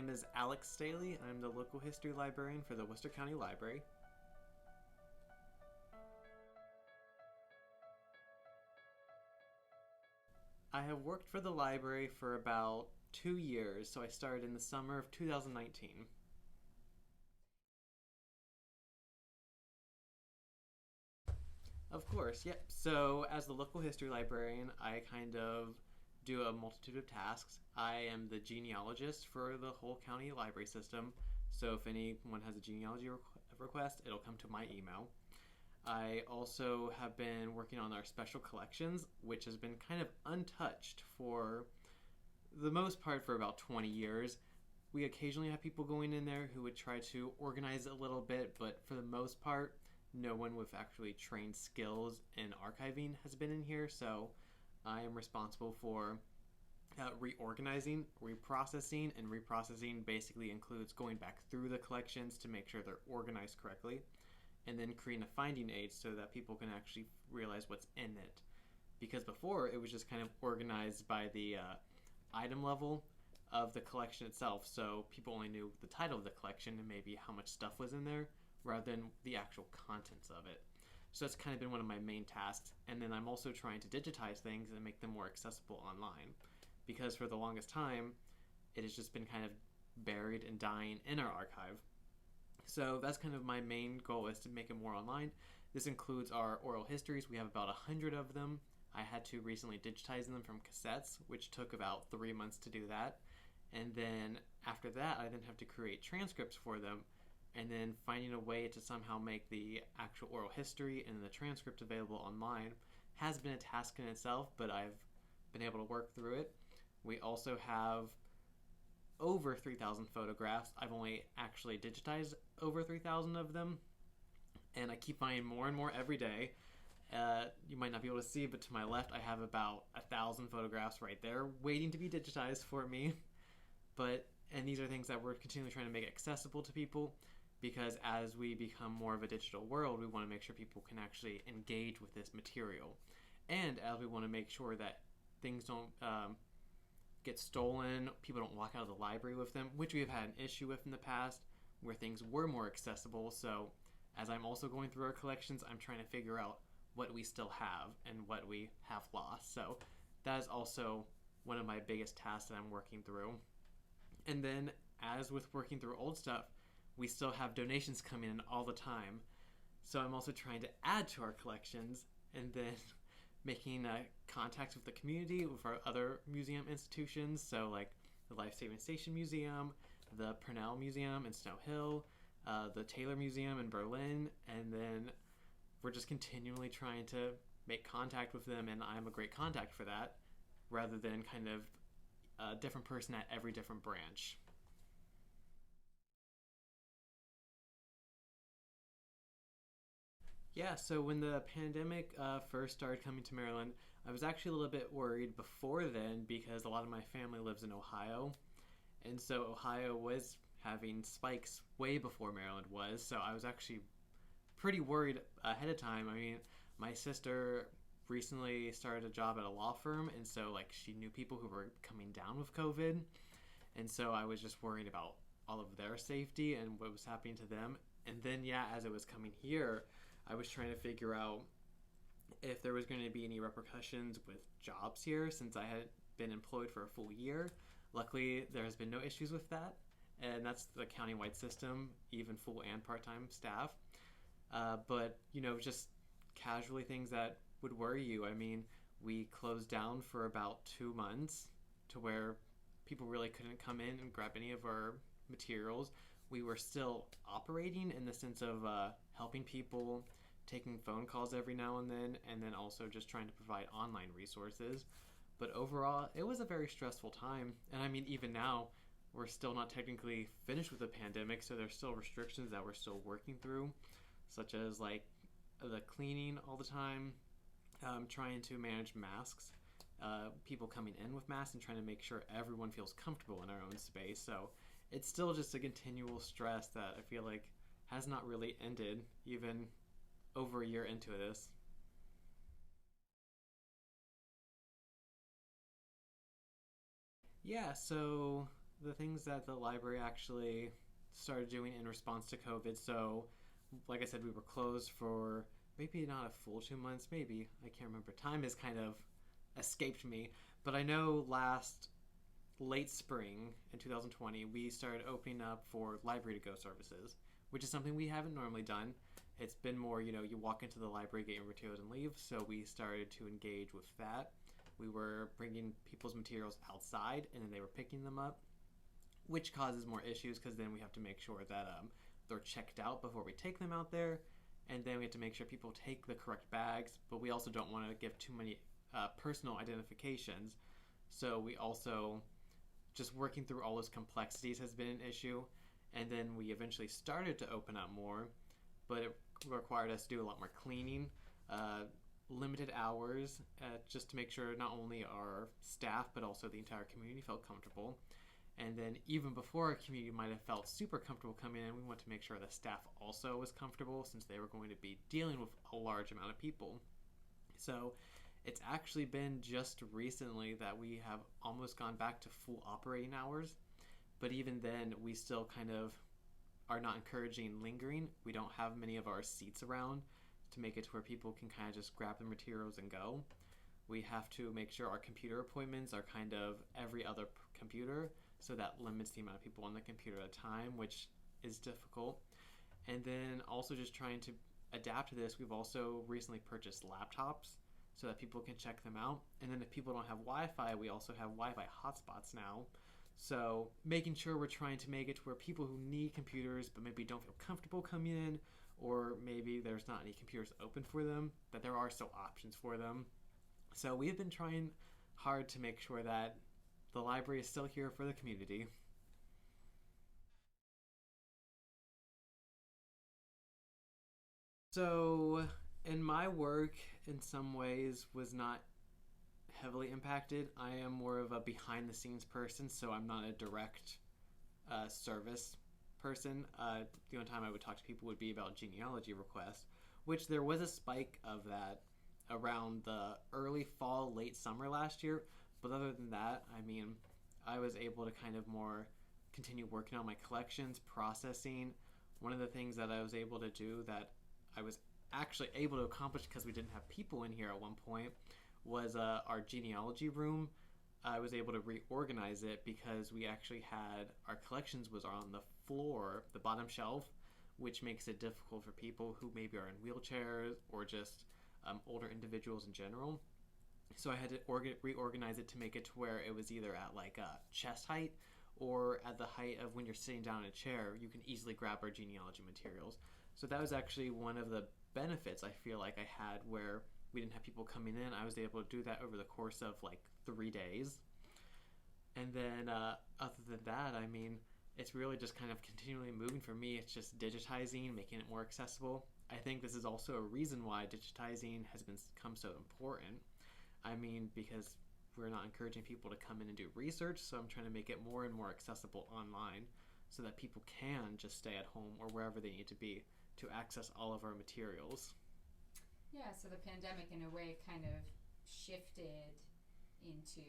name is Alec Staley. I'm the local history librarian for the Worcester County Library. I have worked for the library for about 2 years, so I started in the summer of 2019. Of course, yep. So as the local history librarian, I kind of do a multitude of tasks. I am the genealogist for the whole county library system, so if anyone has a genealogy request, it'll come to my email. I also have been working on our special collections, which has been kind of untouched for the most part for about 20 years. We occasionally have people going in there who would try to organize it a little bit, but for the most part, no one with actually trained skills in archiving has been in here, so I am responsible for reorganizing, reprocessing, and reprocessing basically includes going back through the collections to make sure they're organized correctly, and then creating a finding aid so that people can actually realize what's in it. Because before, it was just kind of organized by the item level of the collection itself, so people only knew the title of the collection and maybe how much stuff was in there, rather than the actual contents of it. So that's kind of been one of my main tasks. And then I'm also trying to digitize things and make them more accessible online. Because for the longest time, it has just been kind of buried and dying in our archive. So that's kind of my main goal, is to make it more online. This includes our oral histories. We have about 100 of them. I had to recently digitize them from cassettes, which took about 3 months to do that. And then after that, I then have to create transcripts for them, and then finding a way to somehow make the actual oral history and the transcript available online has been a task in itself, but I've been able to work through it. We also have over 3,000 photographs. I've only actually digitized over 3,000 of them, and I keep finding more and more every day. You might not be able to see, but to my left I have about 1,000 photographs right there waiting to be digitized for me. And these are things that we're continually trying to make accessible to people, because as we become more of a digital world, we want to make sure people can actually engage with this material. And as we want to make sure that things don't get stolen, people don't walk out of the library with them, which we have had an issue with in the past, where things were more accessible. So as I'm also going through our collections, I'm trying to figure out what we still have and what we have lost. So that is also one of my biggest tasks that I'm working through. And then, as with working through old stuff, we still have donations coming in all the time. So I'm also trying to add to our collections, and then making contacts with the community, with our other museum institutions, so like the Life Saving Station Museum, the Purnell Museum in Snow Hill, the Taylor Museum in Berlin, and then we're just continually trying to make contact with them, and I'm a great contact for that, rather than kind of a different person at every different branch. Yeah, so when the pandemic first started coming to Maryland, I was actually a little bit worried before then, because a lot of my family lives in Ohio. And so Ohio was having spikes way before Maryland was. So I was actually pretty worried ahead of time. I mean, my sister recently started a job at a law firm, and so like she knew people who were coming down with COVID. And so I was just worried about all of their safety and what was happening to them. And then, yeah, as it was coming here, I was trying to figure out if there was going to be any repercussions with jobs here, since I had been employed for a full year. Luckily, there has been no issues with that, and that's the county-wide system, even full and part-time staff. But, just casually things that would worry you. I mean, we closed down for about 2 months, to where people really couldn't come in and grab any of our materials. We were still operating in the sense of helping people, taking phone calls every now and then also just trying to provide online resources. But overall, it was a very stressful time. And I mean, even now, we're still not technically finished with the pandemic, so there's still restrictions that we're still working through, such as like the cleaning all the time, trying to manage masks, people coming in with masks, and trying to make sure everyone feels comfortable in our own space. So it's still just a continual stress that I feel like has not really ended, even over a year into this. Yeah, so the things that the library actually started doing in response to COVID. So, like I said, we were closed for maybe not a full 2 months, maybe. I can't remember. Time has kind of escaped me. But I know last late spring in 2020, we started opening up for library to go services, which is something we haven't normally done. It's been more, you walk into the library, get your materials, and leave. So we started to engage with that. We were bringing people's materials outside, and then they were picking them up, which causes more issues because then we have to make sure that they're checked out before we take them out there. And then we have to make sure people take the correct bags, but we also don't want to give too many personal identifications. So we also, just working through all those complexities has been an issue. And then we eventually started to open up more, but it required us to do a lot more cleaning, limited hours, just to make sure not only our staff, but also the entire community felt comfortable. And then even before our community might have felt super comfortable coming in, we want to make sure the staff also was comfortable since they were going to be dealing with a large amount of people. So it's actually been just recently that we have almost gone back to full operating hours. But even then, we still kind of are not encouraging lingering. We don't have many of our seats around to make it to where people can kind of just grab the materials and go. We have to make sure our computer appointments are kind of every other computer, so that limits the amount of people on the computer at a time, which is difficult. And then also just trying to adapt to this, we've also recently purchased laptops so that people can check them out. And then if people don't have Wi-Fi, we also have Wi-Fi hotspots now. So making sure we're trying to make it to where people who need computers but maybe don't feel comfortable coming in, or maybe there's not any computers open for them, that there are still options for them. So we've been trying hard to make sure that the library is still here for the community. So, in my work, in some ways, was not heavily impacted. I am more of a behind the scenes person, so I'm not a direct service person. The only time I would talk to people would be about genealogy requests, which there was a spike of that around the early fall, late summer last year. But other than that, I mean, I was able to kind of more continue working on my collections, processing. One of the things that I was able to do that I was actually able to accomplish because we didn't have people in here at one point was our genealogy room. I was able to reorganize it because we actually had our collections was on the floor, the bottom shelf, which makes it difficult for people who maybe are in wheelchairs or just older individuals in general. So I had to reorganize it to make it to where it was either at like chest height or at the height of when you're sitting down in a chair, you can easily grab our genealogy materials. So that was actually one of the benefits I feel like I had where we didn't have people coming in. I was able to do that over the course of like 3 days. And then other than that, I mean, it's really just kind of continually moving for me. It's just digitizing, making it more accessible. I think this is also a reason why digitizing has become so important. I mean, because we're not encouraging people to come in and do research, so I'm trying to make it more and more accessible online so that people can just stay at home or wherever they need to be to access all of our materials. Yeah, so the pandemic in a way kind of shifted into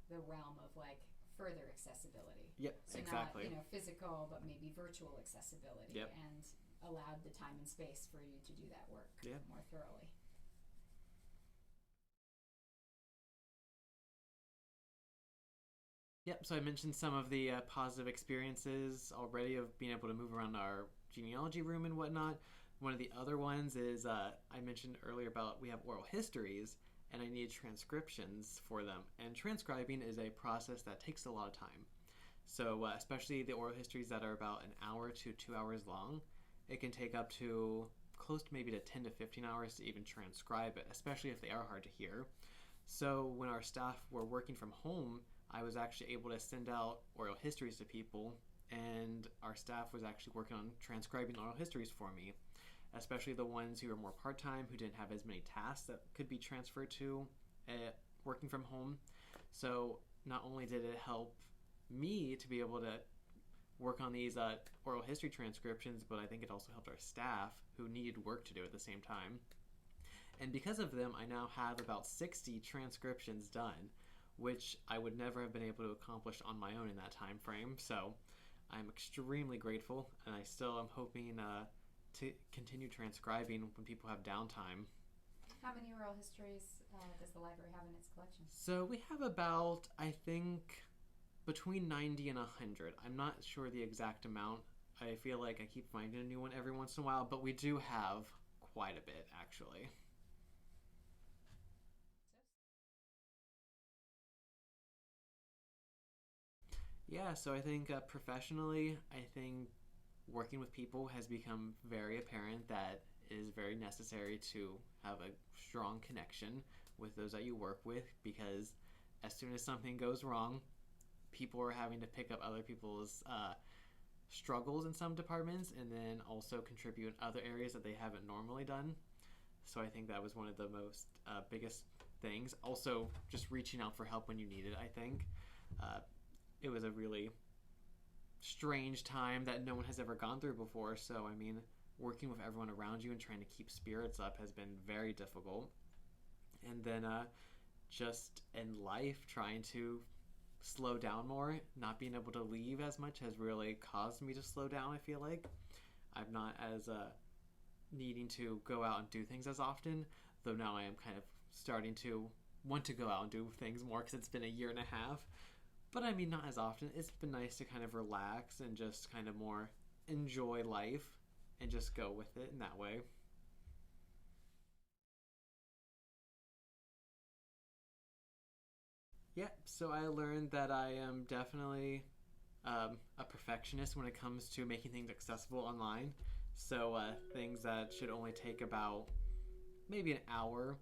the realm of like further accessibility. Yep, so exactly. So not, physical, but maybe virtual accessibility. Yep. And allowed the time and space for you to do that work more thoroughly. Yep, so I mentioned some of the positive experiences already of being able to move around our genealogy room and whatnot. One of the other ones is I mentioned earlier about we have oral histories and I need transcriptions for them. And transcribing is a process that takes a lot of time. So especially the oral histories that are about an hour to 2 hours long, it can take up to close to maybe to 10 to 15 hours to even transcribe it, especially if they are hard to hear. So when our staff were working from home, I was actually able to send out oral histories to people, and our staff was actually working on transcribing oral histories for me, especially the ones who were more part-time, who didn't have as many tasks that could be transferred to working from home. So not only did it help me to be able to work on these oral history transcriptions, but I think it also helped our staff who needed work to do at the same time. And because of them, I now have about 60 transcriptions done, which I would never have been able to accomplish on my own in that time frame. So I'm extremely grateful, and I still am hoping to continue transcribing when people have downtime. How many oral histories does the library have in its collection? So we have about, I think, between 90 and 100. I'm not sure the exact amount. I feel like I keep finding a new one every once in a while, but we do have quite a bit, actually. Yeah, so I think professionally, I think working with people has become very apparent that it is very necessary to have a strong connection with those that you work with, because as soon as something goes wrong, people are having to pick up other people's struggles in some departments and then also contribute in other areas that they haven't normally done. So I think that was one of the most biggest things. Also, just reaching out for help when you need it, I think. Uh, it was a really strange time that no one has ever gone through before. So, I mean, working with everyone around you and trying to keep spirits up has been very difficult. And then just in life, trying to slow down more, not being able to leave as much has really caused me to slow down, I feel like. I'm not as needing to go out and do things as often, though now I am kind of starting to want to go out and do things more because it's been a year and a half. But I mean, not as often. It's been nice to kind of relax and just kind of more enjoy life and just go with it in that way. Yeah, so I learned that I am definitely a perfectionist when it comes to making things accessible online. So things that should only take about maybe an hour,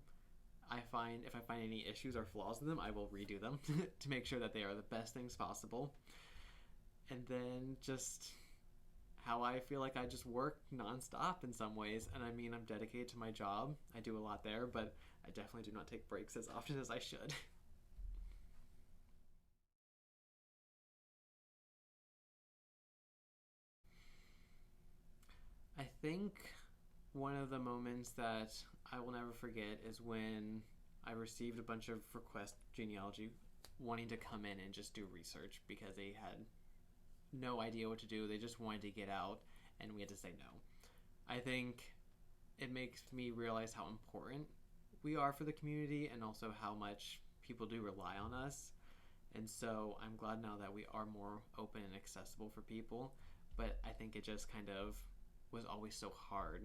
I find if I find any issues or flaws in them, I will redo them to make sure that they are the best things possible. And then just how I feel like I just work nonstop in some ways. And I mean, I'm dedicated to my job. I do a lot there, but I definitely do not take breaks as often as I should. I think one of the moments that I will never forget is when I received a bunch of requests genealogy wanting to come in and just do research because they had no idea what to do. They just wanted to get out, and we had to say no. I think it makes me realize how important we are for the community and also how much people do rely on us. And so I'm glad now that we are more open and accessible for people. But I think it just kind of was always so hard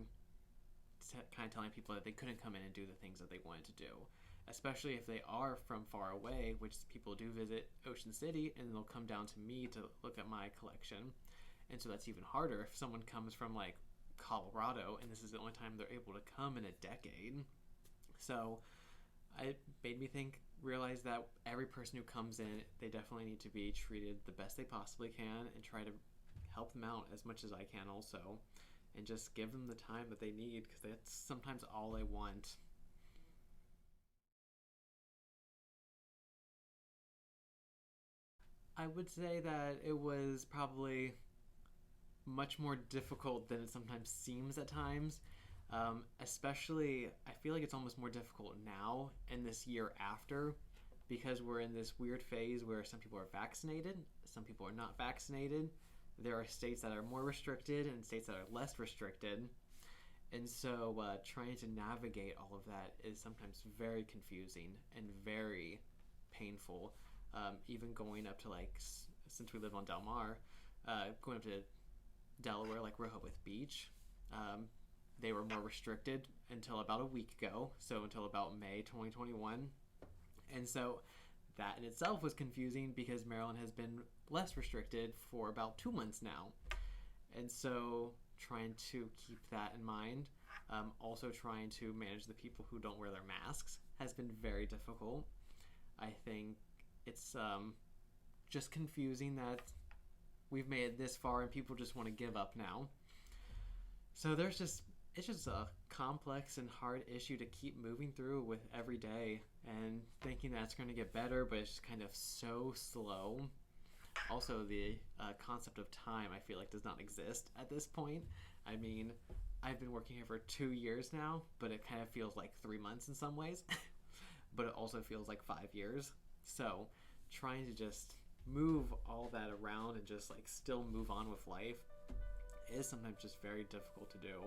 kind of telling people that they couldn't come in and do the things that they wanted to do, especially if they are from far away, which people do visit Ocean City and they'll come down to me to look at my collection. And so that's even harder if someone comes from like Colorado and this is the only time they're able to come in a decade. So it made me realize that every person who comes in, they definitely need to be treated the best they possibly can and try to help them out as much as I can also, and just give them the time that they need because that's sometimes all they want. I would say that it was probably much more difficult than it sometimes seems at times. Especially, I feel like it's almost more difficult now in this year after because we're in this weird phase where some people are vaccinated, some people are not vaccinated. There are states that are more restricted and states that are less restricted. And so trying to navigate all of that is sometimes very confusing and very painful. Even going up to since we live on Del Mar, going up to Delaware, like Rehoboth Beach, they were more restricted until about a week ago, so until about May 2021. And so that in itself was confusing because Maryland has been less restricted for about 2 months now. And so trying to keep that in mind, also trying to manage the people who don't wear their masks has been very difficult. I think it's just confusing that we've made it this far and people just want to give up now. So it's just a complex and hard issue to keep moving through with every day and thinking that it's going to get better, but it's just kind of so slow. Also, the concept of time, I feel like, does not exist at this point. I mean, I've been working here for 2 years now, but it kind of feels like 3 months in some ways. But it also feels like 5 years. So trying to just move all that around and just like still move on with life is sometimes just very difficult to do.